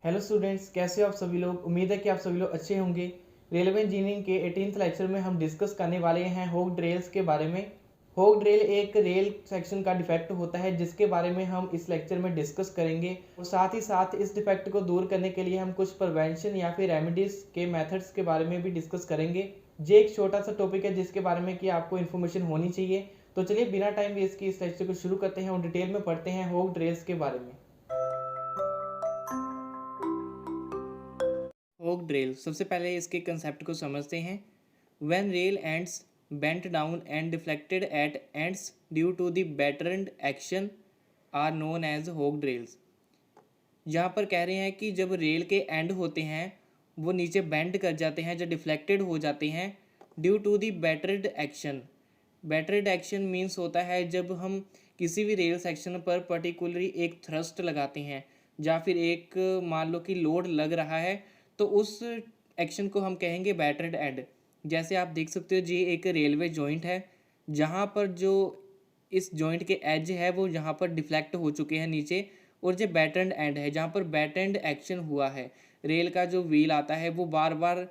Hello students, कैसे हो आप सभी लोग। उम्मीद है कि आप सभी लोग अच्छे होंगे। रेलवे इंजीनियरिंग के 18th लेक्चर में हम डिस्कस करने वाले हैं होक ड्रेल्स के बारे में। होक ड्रेल एक रेल सेक्शन का डिफेक्ट होता है जिसके बारे में हम इस लेक्चर में डिस्कस करेंगे और साथ ही साथ इस डिफेक्ट को दूर करने के लिए हम कुछ प्रिवेंशन या फिर रेमेडीज के मेथड्स के बारे में भी डिस्कस करेंगे। ये एक छोटा सा टॉपिक है जिसके बारे में कि आपको इन्फॉर्मेशन होनी चाहिए। तो चलिए बिना टाइम वेस्ट किए इस लेक्चर को शुरू करते हैं और डिटेल में पढ़ते हैं होक ड्रेल्स के बारे में। होक ड्रिल, सबसे पहले इसके कंसेप्ट को समझते हैं। When rail ends bent down and deflected at ends due to the battered action are known as होक ड्रिल्स। यहाँ पर कह रहे हैं कि जब रेल के एंड होते हैं वो नीचे बेंड कर जाते हैं, जब डिफ्लेक्टेड हो जाते हैं due to the battered action. Battered action means होता है जब हम किसी भी रेल सेक्शन पर पर्टिकुलरली एक थ्रस्ट लगाते हैं या फिर एक मान लो कि लोड लग रहा है, तो उस एक्शन को हम कहेंगे बैटरड एंड। जैसे आप देख सकते हो, ये एक रेलवे जॉइंट है जहाँ पर जो इस जॉइंट के एज है वो यहाँ पर डिफ्लेक्ट हो चुके हैं नीचे, और जो बैटर्न एंड है जहाँ पर बैटर्न एक्शन हुआ है, रेल का जो व्हील आता है वो बार बार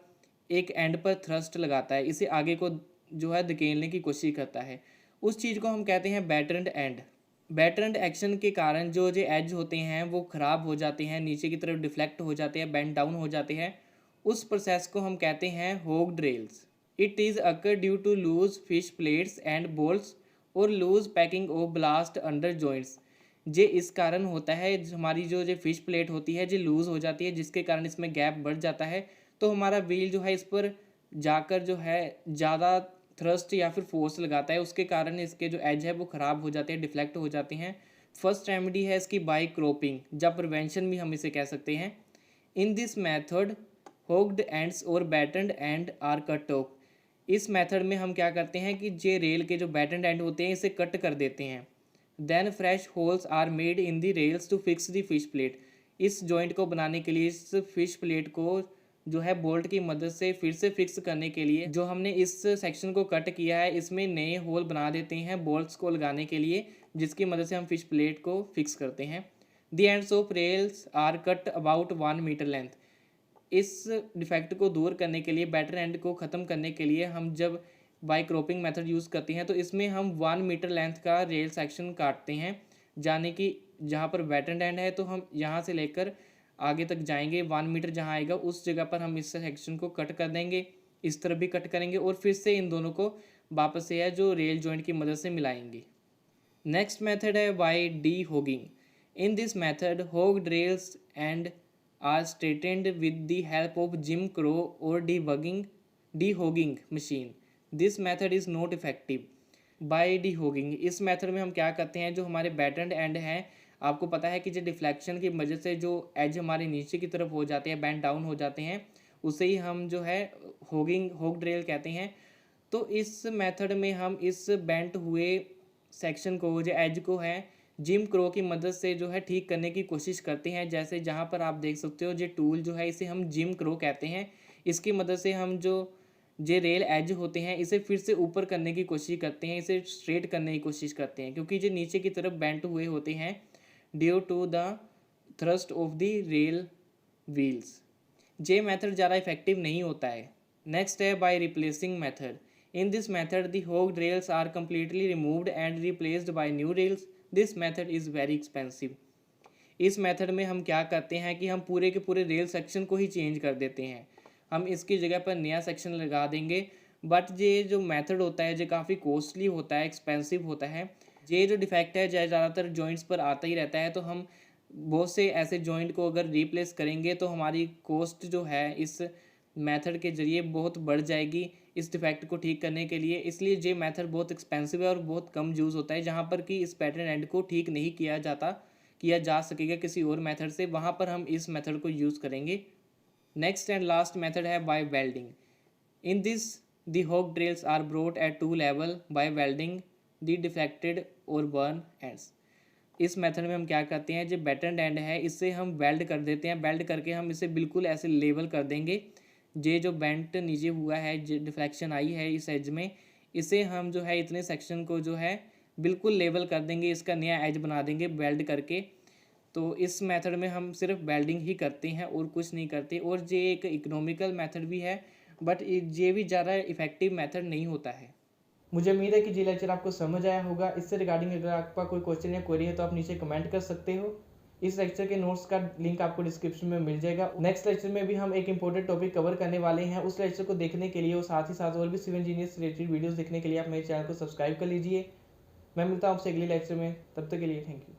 एक एंड पर थ्रस्ट लगाता है, इसे आगे को जो है धकेलने की कोशिश करता है, उस चीज़ को हम कहते हैं बैटर्न एंड। बैटर्न एक्शन के कारण जो एज होते हैं वो ख़राब हो जाते हैं, नीचे की तरफ डिफ्लेक्ट हो जाते हैं, बेंड डाउन हो जाते हैं, उस प्रोसेस को हम कहते हैं होक rails. It is occur due to loose fish plates and bolts और loose packing of ballast under joints. ये इस कारण होता है, हमारी जो फिश प्लेट होती है जो लूज़ हो जाती है, जिसके कारण इसमें गैप बढ़ जाता है, तो हमारा व्हील जो है इस पर जाकर जो है ज़्यादा थ्रस्ट या फिर फोर्स लगाता है, उसके कारण इसके जो एज है वो ख़राब हो जाते हैं, डिफ्लेक्ट हो जाते हैं। फर्स्ट रेमेडी है इसकी बाई क्रोपिंग, या प्रिवेंशन भी हम इसे कह सकते हैं। इन दिस मैथड होक्ड एंड्स और बैटन्ड एंड आर कट ऑफ। इस मेथड में हम क्या करते हैं कि जे रेल के जो बैटन्ड एंड होते हैं इसे कट कर देते हैं। Then fresh holes are made in the rails to fix the fish plate. इस जॉइंट को बनाने के लिए, इस फिश प्लेट को जो है बोल्ट की मदद से फिर से फिक्स करने के लिए, जो हमने इस सेक्शन को कट किया है इसमें नए होल बना देते हैं बोल्ट्स को लगाने के लिए, जिसकी मदद से हम फिश प्लेट को फिक्स करते हैं। The ends of rails are cut about 1 metre length. इस डिफेक्ट को दूर करने के लिए, बैटर एंड को ख़त्म करने के लिए हम जब बाई क्रॉपिंग मेथड यूज़ करते हैं तो इसमें हम 1 मीटर लेंथ का रेल सेक्शन काटते हैं, यानी कि जहाँ पर बैटर एंड है तो हम यहाँ से लेकर आगे तक जाएंगे, 1 मीटर जहाँ आएगा उस जगह पर हम इस सेक्शन को कट कर देंगे, इस तरफ भी कट करेंगे और फिर से इन दोनों को वापस से है जो रेल जॉइंट की मदद से मिलाएंगे। नेक्स्ट मेथड है by dehogging. In this method होग rails and are straightened with the help of Jim Crow और dehogging machine. This method is not effective by dehogging. इस method में हम क्या करते हैं, जो हमारे बैटर्न एंड हैं, आपको पता है कि जो डिफ्लेक्शन की वजह से जो एज हमारे नीचे की तरफ हो जाते हैं, बैंड डाउन हो जाते हैं, उसे ही हम जो है होक ड्रेल कहते हैं। तो इस मेथड में हम इस बेंट हुए सेक्शन को, जो एज को है, जिम क्रो की मदद से जो है ठीक करने की कोशिश करते हैं। जैसे जहाँ पर आप देख सकते हो, ये टूल जो है इसे हम जिम क्रो कहते हैं। इसकी मदद से हम जो जे रेल एज होते हैं इसे फिर से ऊपर करने की कोशिश करते हैं, इसे स्ट्रेट करने की कोशिश करते हैं, क्योंकि जो नीचे की तरफ बेंट हुए होते हैं due to the thrust of the rail wheels. जे मेथड ज़्यादा इफेक्टिव नहीं होता है। नेक्स्ट है by replacing method. In this method the hogged rails are completely removed and replaced by new rails. This method is very expensive. इस method में हम क्या करते हैं कि हम पूरे के पूरे रेल सेक्शन को ही चेंज कर देते हैं, हम इसकी जगह पर नया सेक्शन लगा देंगे। बट ये जो मेथड होता है ये काफ़ी कॉस्टली होता है, एक्सपेंसिव होता है। ये जो डिफेक्ट है ज़्यादातर जॉइंट्स पर आता ही रहता है, तो हम बहुत से ऐसे जॉइंट को अगर रिप्लेस करेंगे तो हमारी कॉस्ट जो है इस मेथड के ज़रिए बहुत बढ़ जाएगी इस डिफेक्ट को ठीक करने के लिए। इसलिए ये मेथड बहुत एक्सपेंसिव है और बहुत कम यूज़ होता है। जहाँ पर कि इस पैटर्न एंड को ठीक नहीं किया जा सकेगा किसी और मेथड से, वहाँ पर हम इस मेथड को यूज़ करेंगे। नेक्स्ट एंड लास्ट मेथड है by welding. In this the होक rails are brought at 2 level by welding the defected और बर्न एंड्स। इस मेथड में हम क्या करते हैं, जो बैटन एंड है इससे हम वेल्ड कर देते हैं, वेल्ड करके हम इसे बिल्कुल ऐसे लेवल कर देंगे। ये जो बेंट नीचे हुआ है, जो डिफ्लेक्शन आई है इस एज में, इसे हम जो है इतने सेक्शन को जो है बिल्कुल लेवल कर देंगे, इसका नया एज बना देंगे वेल्ड करके। तो इस मेथड में हम सिर्फ वेल्डिंग ही करते हैं और कुछ नहीं करते, और ये एक इकोनॉमिकल मेथड भी है, बट ये भी ज़्यादा इफ़ेक्टिव मेथड नहीं होता है। मुझे उम्मीद है कि ये लेक्चर आपको समझ आया होगा। इससे रिगार्डिंग अगर आपका कोई क्वेश्चन या क्वेरी है तो आप नीचे कमेंट कर सकते हो। इस लेक्चर के नोट्स का लिंक आपको डिस्क्रिप्शन में मिल जाएगा। नेक्स्ट लेक्चर में भी हम एक इंपॉर्टेंट टॉपिक कवर करने वाले हैं। उस लेक्चर को देखने के लिए और साथ ही साथ और भी सिविल इंजीनियर से रिलेटेड वीडियोस देखने के लिए आप मेरे चैनल को सब्सक्राइब कर लीजिए। मैं मिलता हूँ आपसे अगले लेक्चर में, तब तक के लिए थैंक यू।